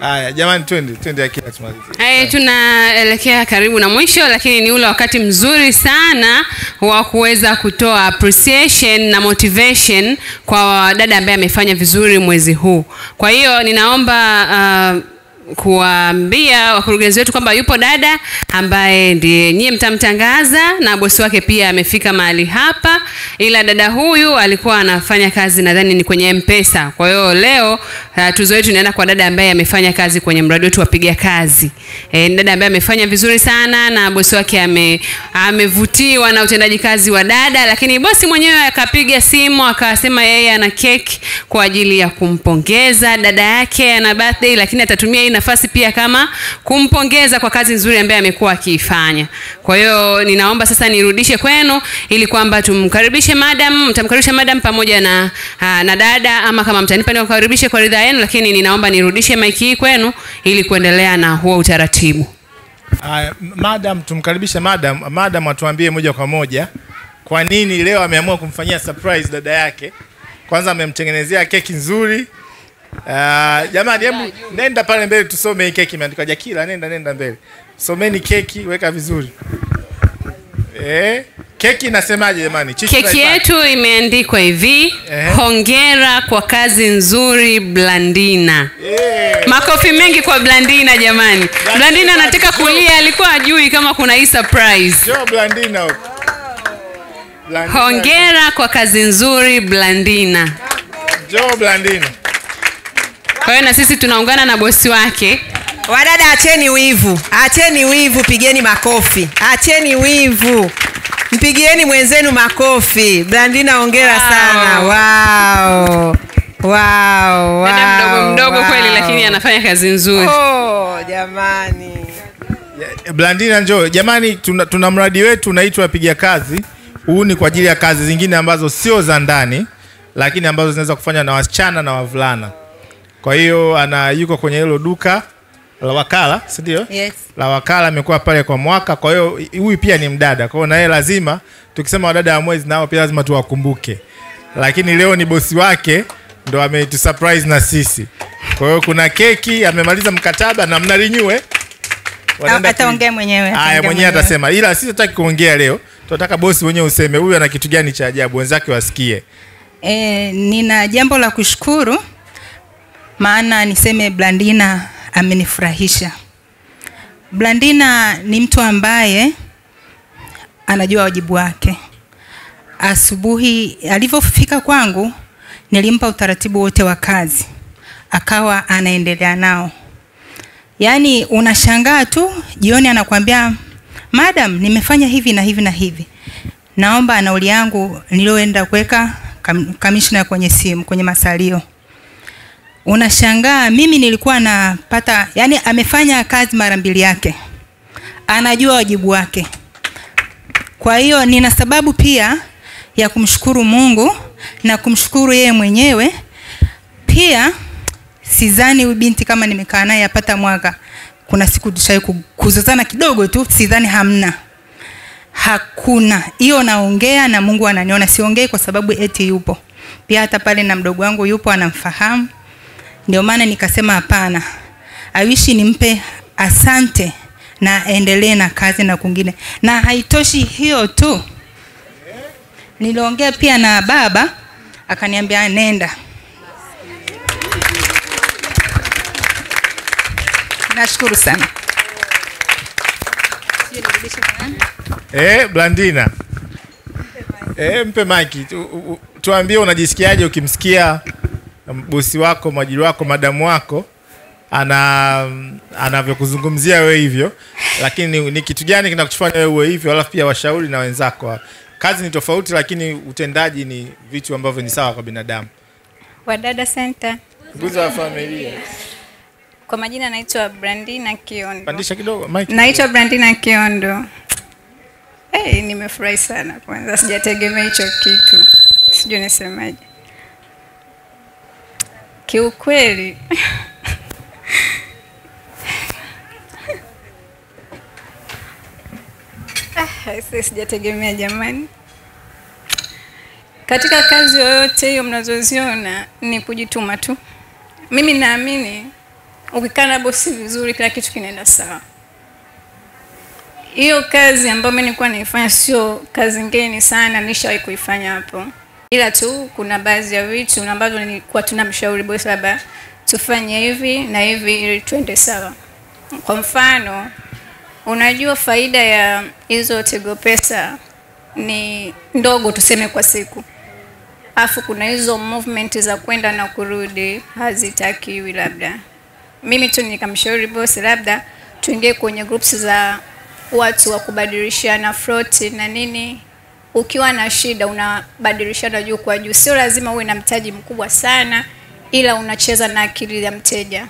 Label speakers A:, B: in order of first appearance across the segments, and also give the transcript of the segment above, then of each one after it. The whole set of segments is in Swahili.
A: Haya jamani, twende akila tumalizie.
B: Tunaelekea karibu na mwisho, lakini ni ule wakati mzuri sana wa kuweza kutoa appreciation na motivation kwa dada ambaye amefanya vizuri mwezi huu. Kwa hiyo ninaomba kuambia wakurugenzi wetu kwamba yupo dada ambaye ndiye nyie mtamtangaza na bosi wake pia amefika mahali hapa, ila dada huyu alikuwa anafanya kazi nadhani ni kwenye M-Pesa. Kwa hiyo leo tuzo yetu inaenda kwa dada ambaye amefanya kazi kwenye mradi wetu wa Piga Kazi. Dada ambaye amefanya vizuri sana na bosi wake amevutiwa na utendaji kazi wa dada, lakini bosi mwenyewe akapiga simu akasema yeye ana keki kwa ajili ya kumpongeza dada yake ana birthday, lakini atatumia hii nafasi pia kama kumpongeza kwa kazi nzuri ambayo amekuwa akiifanya. Kwa hiyo ninaomba sasa nirudishe kwenu ili kwamba tumkaribishe madam, mtamkaribisha madam pamoja na dada, ama kama mtanipa niwakaribishe kwa ridhaa yenu, lakini ninaomba nirudishe mic hii kwenu ili kuendelea na huo utaratibu.
A: Madam, tumkaribishe madam atuambie moja kwa moja kwa nini leo ameamua kumfanyia surprise dada yake. Kwanza amemtengenezea keki nzuri. Jamani, hebu nenda pale mbele tusome hii keki imeandikwa Jakila, nenda mbele. Someni keki, weka vizuri. Keki inasemaje jamani?
B: Keki yetu imeandikwa hivi, hongera kwa kazi nzuri Blandina. Makofi mengi kwa Blandina jamani. Blandina anataka kulia, alikuwa hajui kama kuna hii surprise.
A: Njoo Blandina huko.
B: Hongera kwa kazi nzuri Blandina.
A: Njoo Blandina.
B: Kwa hiyo na sisi tunaungana na bosi wake.
C: Wadada, acheni wivu, pigeni makofi. Acheni wivu, mpigieni mwenzenu makofi. Blandina, hongera sana. Wow.
B: Dada mdogo kweli, lakini anafanya kazi nzuri.
C: Jamani.
A: Blandina njoo. Jamani, tuna mradi wetu unaitwa Piga Kazi. Huu ni kwa ajili ya kazi zingine ambazo sio za ndani, lakini ambazo zinaweza kufanya na wasichana na wavulana. Kwa hiyo yuko kwenye hilo duka la wakala, si ndio?
C: Yes.
A: La wakala, amekuwa pale kwa mwaka. Kwa hiyo huyu pia ni mdada. Kwa hiyo na yeye lazima tukisema wadada wa mwezi nao pia lazima tuwakumbuke. Lakini leo ni bosi wake ndo ametusurprise na sisi. Kwa hiyo kuna keki, amemaliza mkataba na mnarenew.
C: Ataongea mwenyewe.
A: Mwenyewe atasema. Ila sisi tutaki kuongea leo. Tunataka bosi mwenyewe useme huyu ana kitu gani cha ajabu wenzake wasikie.
D: Nina jambo la kushukuru. Maana niseme Blandina amenifurahisha. Blandina ni mtu ambaye anajua wajibu wake. Asubuhi alivyofika kwangu nilimpa utaratibu wote wa kazi, akawa anaendelea nao. Yaani unashangaa tu, jioni anakuambia, "Madam, nimefanya hivi na hivi na hivi. Naomba nauli yangu nilioenda kuweka commissioner kwenye simu, kwenye masalio." Unashangaa, mimi nilikuwa napata, yani amefanya kazi mara mbili yake. Anajua wajibu wake. Kwa hiyo nina sababu pia ya kumshukuru Mungu na kumshukuru yeye mwenyewe. Pia sidhani huyu binti kama nimekaa naye yapata mwaka, kuna siku tushai kuzozana kidogo tu, sidhani hamna. Hakuna. Hiyo naongea na Mungu ananiona, siongei kwa sababu eti yupo. Pia hata pale na mdogo wangu yupo, anamfahamu. Ndio maana nikasema hapana. Awishi nimpe asante na endelee na kazi na kungine. Na haitoshi hiyo tu. Niliongea pia na baba, akaniambia nenda. Nashukuru sana.
A: Blandina. Mpe maki. Tuambie unajisikiaje ukimsikia bosi wako, mwajiri wako, madamu wako anavyokuzungumzia wewe hivyo, lakini ni kitu gani kinakufanya wewe uwe hivyo? Alafu pia washauri na wenzako. Kazi ni tofauti lakini utendaji ni vitu ambavyo ni sawa kwa binadamu.
E: Wadada Center.
A: Nguzo ya familia.
E: Kwa majina naitwa Blandina Kiondo.
A: Pandisha kidogo mic.
E: Naitwa Blandina Kiondo. Nimefurahi sana kwanza, sijategemea hicho kitu. Sijui nisemaje. Kiukweli sijategemea jamani. Katika kazi yoyote hiyo mnazoziona ni kujituma tu. Mimi naamini ukikaa na bosi vizuri, kila kitu kinaenda sawa. Hiyo kazi ambayo mimi nilikuwa naifanya sio kazi ngeni sana, nishawahi kuifanya hapo. Ila tu kuna baadhi ya vitu ambavyo nilikuwa tunamshauri bosi labda tufanye hivi na hivi ili twende sawa. Kwa mfano, unajua faida ya hizo Tigo Pesa ni ndogo tuseme kwa siku. Afu kuna hizo movement za kwenda na kurudi hazitakiwi labda. Mimi tu nikamshauri bosi labda tuingie kwenye groups za watu wa kubadilishana float na nini. Ukiwa na shida unabadilishana juu kwa juu. Sio lazima uwe na mtaji mkubwa sana, ila unacheza na akili ya mteja.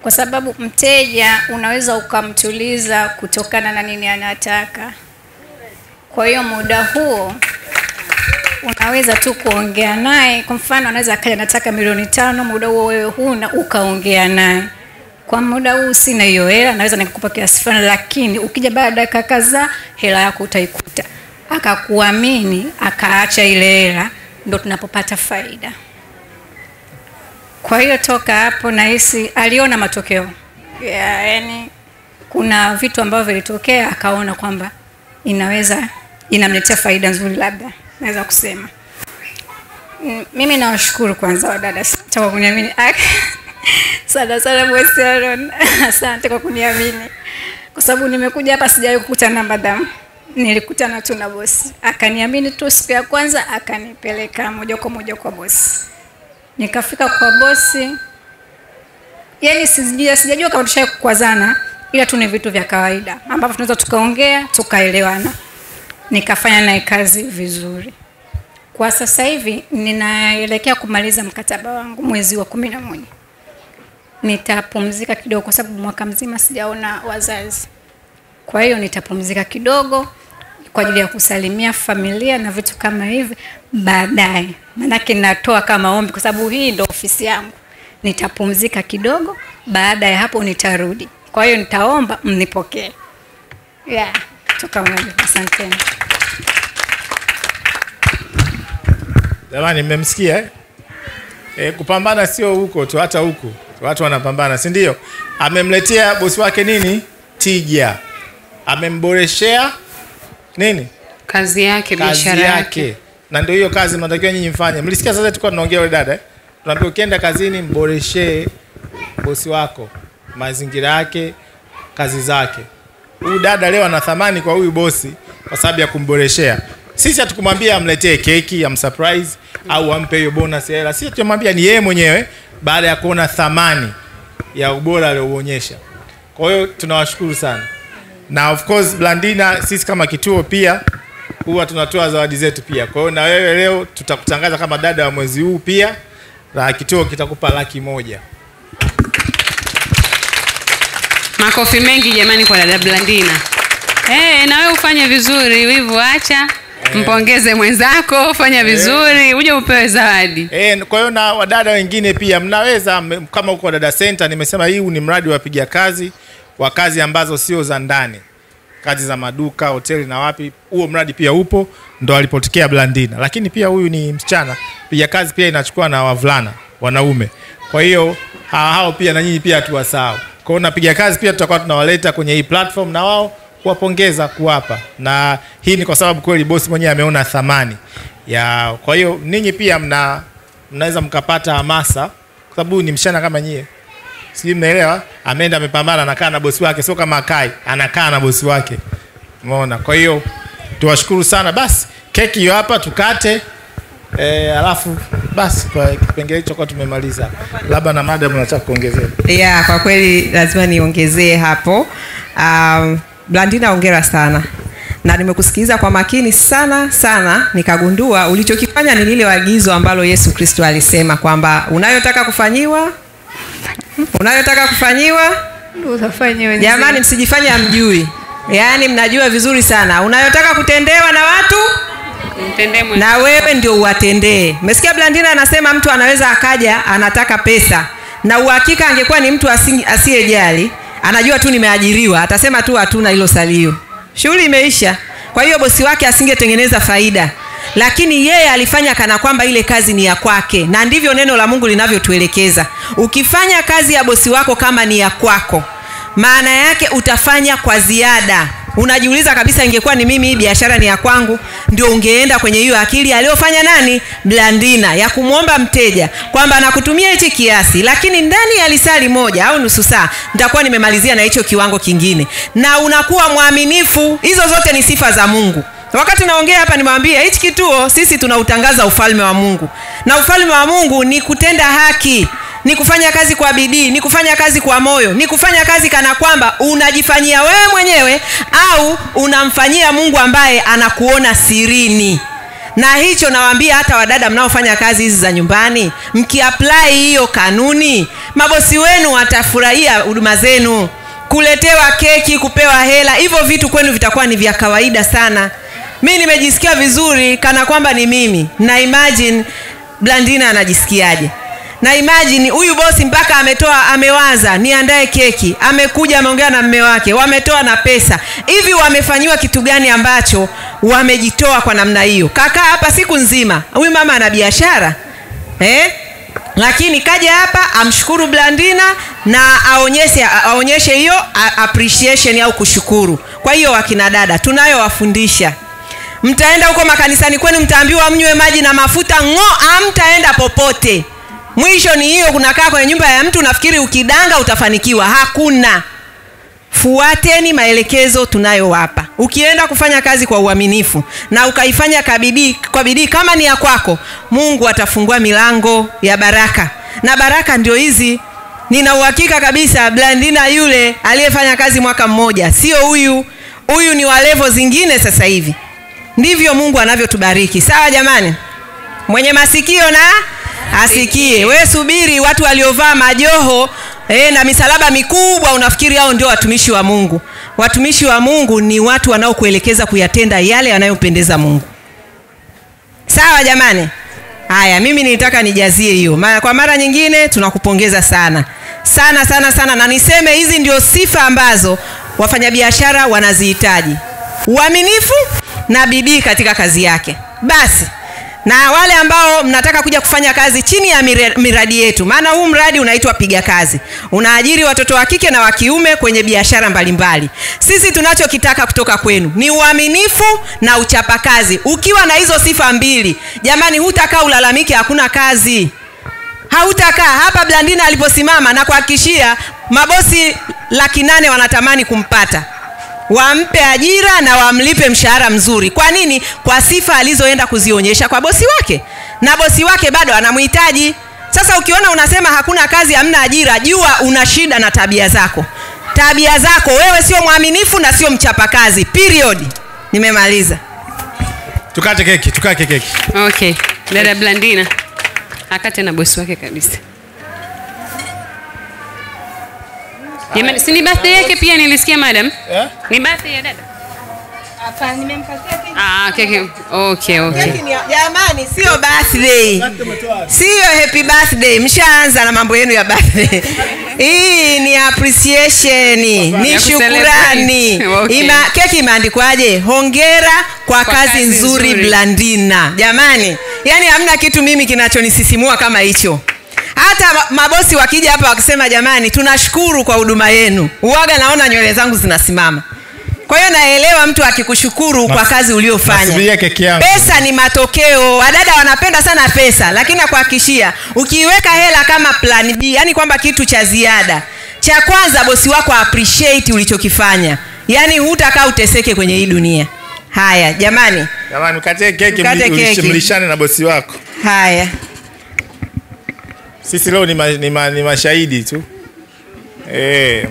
E: Kwa sababu mteja unaweza ukamtuliza kutokana na nini anataka. Kwa hiyo muda huo unaweza tu kuongea naye. Kwa mfano anaweza akaja anataka milioni 5, muda huo wewe huna, ukaongea naye. Kwa muda huu sina hiyo hela, naweza nikukupa kiasi fulani, lakini ukija baada ya dakika kadhaa hela yako utaikuta. Akakuamini, akaacha ile hela, ndio tunapopata faida. Kwa hiyo toka hapo nahisi aliona matokeo. Yaani kuna vitu ambavyo vilitokea akaona kwamba inamletea faida nzuri labda naweza kusema. Mimi nawashukuru kwanza wadada kwa kuniamini. Sana bosi Aaron. Asante kwa kuniamini. Kwa sababu nimekuja hapa sijawahi kukuta na madam. Nilikutana tu na bosi. Akaniamini tu siku ya kwanza akanipeleka moja kwa moja kwa bosi. Nikafika kwa bosi. Yaani sijajua kama tushaye kukwazana, ila tu ni vitu vya kawaida ambavyo tunaweza tukaongea, tukaelewana. Nikafanya naye kazi vizuri. Kwa sasa hivi ninaelekea kumaliza mkataba wangu mwezi wa 11. Nitapumzika kidogo kwa sababu mwaka mzima sijaona wazazi. Kwa hiyo nitapumzika kidogo kwa ajili ya kusalimia familia na vitu kama hivi baadaye. Maana natoa kama ombi kwa sababu hii ndio ofisi yangu. Nitapumzika kidogo, baada ya hapo nitarudi. Kwa hiyo nitaomba mnipokee. Asante.
A: Jamani mmemsikia kupambana sio huko tu, hata huko watu wanapambana, si ndio? Amemletea bosi wake nini? Tija. Amemboreshea nini?
B: Kazi yake, biashara yake.
A: Na ndio hiyo kazi mnatakiwa nyinyi mfanye. Mlisikia sasa tulikuwa tunaongea wale dada tunaambia ukienda kazini mboreshee bosi wako, mazingira yake, kazi zake. Huyu dada leo ana thamani kwa huyu bosi kwa sababu ya kumboreshea. Sisi hatukumwambia amletee keki, surprise au ampe hiyo bonus ya hela. Sisi tumwambia ni yeye mwenyewe baada ya kuona thamani ya ubora alioonyesha. Kwa hiyo tunawashukuru sana. Na of course Blandina, sisi kama kituo pia huwa tunatoa zawadi zetu pia. Kwa hiyo na wewe leo tutakutangaza kama dada wa mwezi huu pia, na kituo kitakupa $100,000.
B: Makofi mengi jamani kwa dada Blandina. Na wewe ufanye vizuri, wivu acha. Mpongeze mwenzako, fanya vizuri, uje upewe zawadi.
A: Kwa hiyo na wadada wengine pia mnaweza, kama uko Dada Center, nimesema hii ni mradi wa piga kazi wa kazi ambazo sio za ndani. Kazi za maduka, hoteli na wapi, huo mradi pia upo, ndo alipotokea Blandina. Lakini pia huyu ni msichana, piga kazi pia inachukua na wavulana, wanaume. Kwa hiyo hao pia na nyinyi pia tuwasahau. Kwa hiyo napiga kazi pia tutakuwa tunawaleta kwenye hii platform na wao kuwapongeza, kuwapa. Na hii ni kwa sababu kweli bosi mwenyewe ameona thamani ya. Kwa hiyo ninyi pia mnaweza mkapata hamasa kwa sababu ni msichana kama nyie. Sijui mnaelewa? Ameenda amepambana, anakaa na bosi wake, sio kama Kai, anakaa na bosi wake. Umeona? Kwa hiyo tuwashukuru sana. Basi keki hiyo hapa tukate. Alafu basi kwa kipengele hicho kwa tumemaliza. Labda na madam unataka kuongezea?
C: Kwa kweli lazima niongezee hapo. Blandina, hongera sana. Na nimekusikiliza kwa makini sana, nikagundua ulichokifanya ni lile agizo ambalo Yesu Kristo alisema kwamba unayotaka kufanyiwa
E: utafanya.
C: Jamani, msijifanye hamjui. Yaani mnajua vizuri sana. Unayotaka kutendewa na watu, na wewe ndio uwatendee. Umesikia Blandina anasema mtu anaweza akaja anataka pesa, na uhakika angekuwa ni mtu asiyejali, anajua tu nimeajiriwa, atasema tu hatuna hilo salio. Shughuli imeisha. Kwa hiyo bosi wake asingetengeneza faida. lakini yeye alifanya kana kwamba ile kazi ni ya kwake. Na ndivyo neno la Mungu linavyotuelekeza. Ukifanya kazi ya bosi wako kama ni ya kwako, maana yake utafanya kwa ziada. Unajiuliza kabisa, ingekuwa ni mimi, hii biashara ni ya kwangu, ndio ungeenda kwenye hiyo akili aliyofanya nani? Blandina, ya kumwomba mteja kwamba nakutumia hichi kiasi, lakini ndani ya lisali moja au nusu saa nitakuwa nimemalizia na hicho kiwango kingine, na unakuwa mwaminifu. Hizo zote ni sifa za Mungu. Wakati naongea hapa nimwambia hichi kituo sisi tunautangaza ufalme wa Mungu. Na ufalme wa Mungu ni kutenda haki, ni kufanya kazi kwa bidii, ni kufanya kazi kwa moyo, ni kufanya kazi kana kwamba unajifanyia wewe mwenyewe au unamfanyia Mungu ambaye anakuona sirini. Na hicho nawaambia hata wadada mnaofanya kazi hizi za nyumbani, mkiapply hiyo kanuni, mabosi wenu watafurahia huduma zenu. Kuletewa keki, kupewa hela, hivyo vitu kwenu vitakuwa ni vya kawaida sana. Mimi nimejisikia vizuri kana kwamba ni mimi. Na imagine Blandina anajisikiaje? Na imagine huyu bosi mpaka amewaza niandae keki, amekuja ameongea na mume wake, wametoa na pesa. Hivi wamefanyiwa kitu gani ambacho wamejitoa kwa namna hiyo? Kaka hapa siku nzima. Huyu mama ana biashara. Lakini kaja hapa amshukuru Blandina na aonyeshe hiyo appreciation au kushukuru. Kwa hiyo wakina dada tunayowafundisha, mtaenda huko makanisani kwenu mtaambiwa mnywe maji na mafuta, hamtaenda popote. Mwisho ni hiyo, kunakaa kwenye nyumba ya mtu nafikiri ukidanga utafanikiwa. Hakuna. Fuateni maelekezo tunayowapa. Ukienda kufanya kazi kwa uaminifu na ukaifanya kwa bidii kama ni ya kwako, Mungu atafungua milango ya baraka. Na baraka ndio hizi. Nina uhakika kabisa Blandina yule aliyefanya kazi mwaka mmoja sio huyu. Huyu ni wa level zingine sasa hivi. Ndivyo Mungu anavyotubariki. Sawa jamani? Mwenye masikio na asikie. Wewe subiri watu waliovaa majoho na misalaba mikubwa unafikiri hao ndio watumishi wa Mungu. Watumishi wa Mungu ni watu wanaokuelekeza kuyatenda yale yanayompendeza Mungu. Sawa jamani? Haya, mimi nilitaka nijazie hiyo. Kwa mara nyingine tunakupongeza sana. Sana sana sana, na niseme hizi ndio sifa ambazo wafanyabiashara wanazihitaji. Uaminifu na bidii katika kazi yake. Basi na wale ambao mnataka kuja kufanya kazi chini ya miradi yetu, maana huu mradi unaitwa Piga Kazi. Unaajiri watoto wa kike na wa kiume kwenye biashara mbalimbali. Sisi tunachokitaka kutoka kwenu ni uaminifu na uchapakazi. Ukiwa na hizo sifa mbili, jamani, hutakaa ulalamike hakuna kazi. Hautakaa. Hapa Blandina aliposimama na kuhakikishia mabosi 800,000 wanatamani kumpata. Wampe ajira na wamlipe mshahara mzuri. Kwa nini? Kwa sifa alizoenda kuzionyesha kwa bosi wake. Na bosi wake bado anamhitaji. Sasa ukiona unasema hakuna kazi, hamna ajira, jua una shida na tabia zako. Tabia zako, wewe sio mwaminifu na sio mchapakazi. Period. Nimemaliza.
A: Tukate keki.
B: Okay. Dada Blandina akate na bosi wake kabisa. Jamani, si ni birthday yake pia nilisikia madam? Ni birthday ya dada?
D: Hapa nimempatia keki.
B: Keki. Okay.
C: Keki ni jamani, sio birthday. Sio happy birthday. Mshaanza na mambo yenu ya birthday. Hii ni appreciation, ni shukrani. Okay. Keki imeandikwaje? Hongera kwa kazi nzuri Blandina. Jamani, yani hamna kitu mimi kinachonisisimua kama hicho. Hata mabosi wakija hapa wakisema jamani tunashukuru kwa huduma yenu, uwaga naona nywele zangu zinasimama. Kwa hiyo naelewa mtu akikushukuru kwa kazi uliofanya. Pesa ni matokeo. Wadada wanapenda sana pesa, lakini nakuhakikishia ukiiweka hela kama plan B, yani kwamba kitu cha ziada, cha kwanza bosi wako appreciate ulichokifanya. Yani hutakaa uteseke kwenye hii dunia. Haya jamani.
A: Jamani, ukate keki mlishane na bosi wako.
C: Haya.
A: Sisi leo ni mashahidi tu.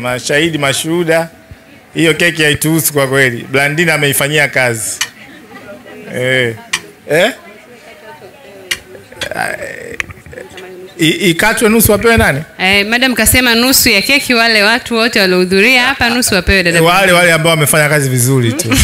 A: Mashahidi, mashuhuda. Hiyo keki haituhusu kwa kweli. Blandina ameifanyia kazi. Ikatwe nusu wapewe nani?
B: Madam kasema nusu ya keki wale watu wote waliohudhuria hapa, nusu wapewe dada.
A: Wale ambao wamefanya kazi vizuri tu.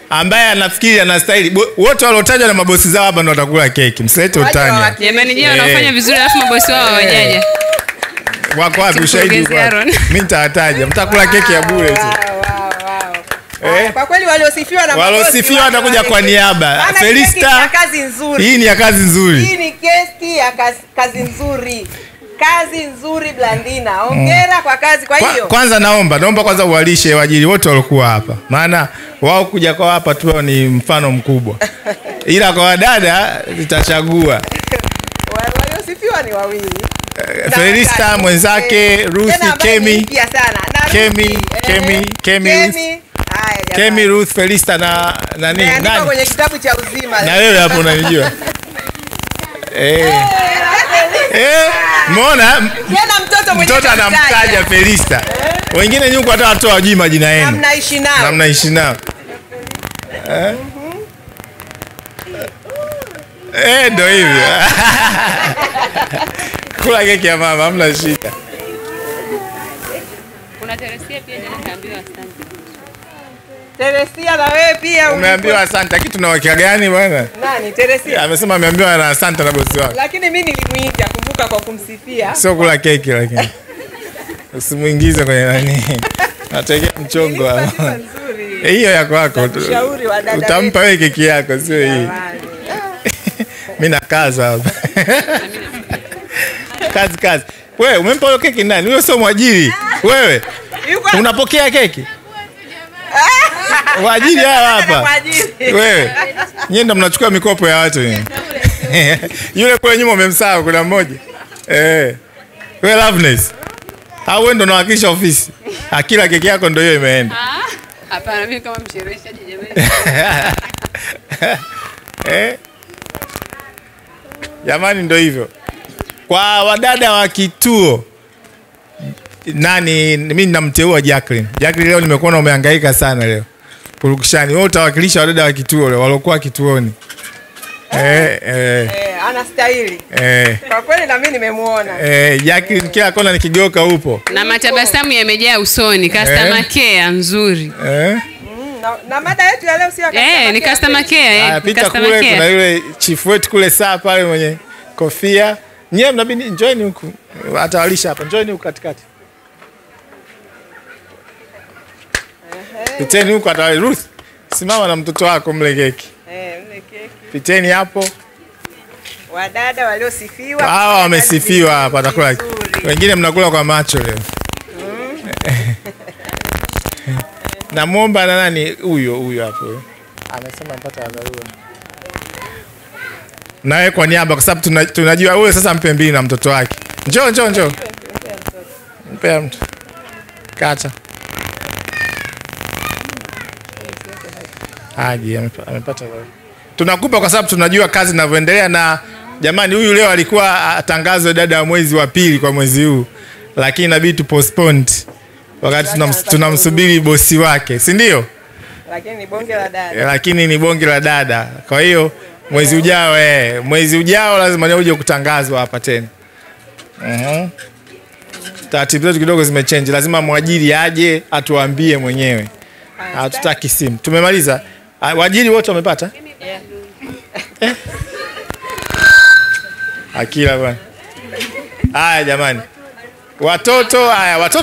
A: Ambaye anafikiri anastahili. Wote waliotajwa na mabosi zao hapa ndio watakula keki. Msilete utani.
B: Jamani, je, wanafanya vizuri alafu mabosi wao hawajaja?
A: Wako wapi ushahidi? Mimi nitataja. Mtakula keki ya bure tu.
C: Kwa kweli waliosifiwa na
A: waliosifiwa watakuja kwa niaba. Felista,
C: kazi nzuri.
A: Hii ni ya kazi nzuri.
C: Hii ni kesi ya kazi nzuri. Kazi nzuri Blandina. Hongera kwa kazi. Kwa hiyo
A: kwanza naomba kwanza uwalishe waajiri wote walikuwa hapa. Maana wao kuja kwa hapa tu ni mfano mkubwa. Ila kwa wadada tutachagua.
C: Waliosifiwa ni wawili.
A: Felista mwenzake, Ruth, Kemi, Ruth, Felista na nani?
C: Nani? Kwenye kitabu cha uzima.
A: Na wewe hapo unanijua. Umeona? Mtoto anamtaja Felista. Wengine nyuko hata watoa wajui majina yenu. Mnaishi nao. Ndio hivyo. Kula keki ya mama, hamna shida.
B: Kuna Teresia pia jana kaambiwa asante.
C: Teresia na wewe pia
A: umeambiwa asante. Lakini tunawekea gani bwana?
C: Nani? Teresia.
A: Amesema ameambiwa na asante na bosi wake.
C: Lakini mimi nilimuita, kumbuka, kwa kumsifia.
A: Sio kula keki lakini. Usimuingize kwenye nani. Nategea mchongo hapo. Hiyo yako wako. Utampa wewe keki yako, sio hii. Mimi nakaza hapa. Kazi. Wewe umempa hiyo keki nani? Wewe sio mwajiri. Wewe unapokea keki? Waajiri hapa. Wewe nyinyi ndo mnachukua mikopo ya watu nyinyi. Yule kule nyuma umemsahau kuna mmoja. Wewe Loveness. Au wewe ndo unawakilisha ofisi? Akila keki yako ndio hiyo imeenda.
B: Hapana, mimi kama mshereheshaji
A: jamani. Jamani ndio hivyo. Kwa wadada wa kituo mimi namteua Jacqueline. Jacqueline leo nimekuona umehangaika sana leo. Purukushani wewe utawakilisha wadada wa kituo leo waliokuwa kituoni.
C: Anastahili. Kwa kweli na mimi nimemuona.
A: Jacqueline kila kona nikigeuka upo.
B: Na matabasamu yamejaa usoni, customer care nzuri.
C: Na mada yetu ya leo sio customer care.
B: Ni customer care.
A: Pita kule kuna yule chief wetu kule saa pale mwenye kofia. Nyewe mnabidi enjoyni huku. Atawalisha hapa. Enjoyni huku katikati. Piteni huku atawalisha. Ruth, simama na mtoto wako mle keki.
C: Mle keki.
A: Piteni hapo.
C: Wadada waliosifiwa.
A: Hawa wamesifiwa hapa atakula. Wengine mnakula kwa macho leo. Namuomba na nani huyo hapo. Anasema mpata dharura. Nawe kwa niaba kwa sababu tunajua wewe sasa mpe mbili na mtoto wake. Njoo. Mpe mtu. Kata. Haji amepata dharura. Tunakupa kwa sababu tunajua kazi inavyoendelea na jamani huyu leo alikuwa atangazwe dada wa mwezi wa pili kwa mwezi huu. Lakini inabidi tu postpone. Wakati tunamsubiri bosi wake, si ndio?
C: Lakini ni bonge la dada. Kwa hiyo mwezi ujao lazima uje kutangazwa hapa tena. Taratibu zetu kidogo zimechange. Lazima mwajiri aje atuambie mwenyewe. Hatutaki simu. Tumemaliza. Waajiri wote wamepata? Akila bwana. Haya jamani. Watoto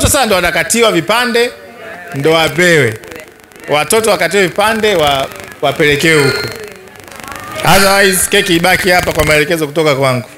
C: sasa ndo wanakatiwa vipande ndo wapewe. Watoto wakatiwe vipande wapelekewe huko. Otherwise keki ibaki hapa kwa maelekezo kutoka kwangu.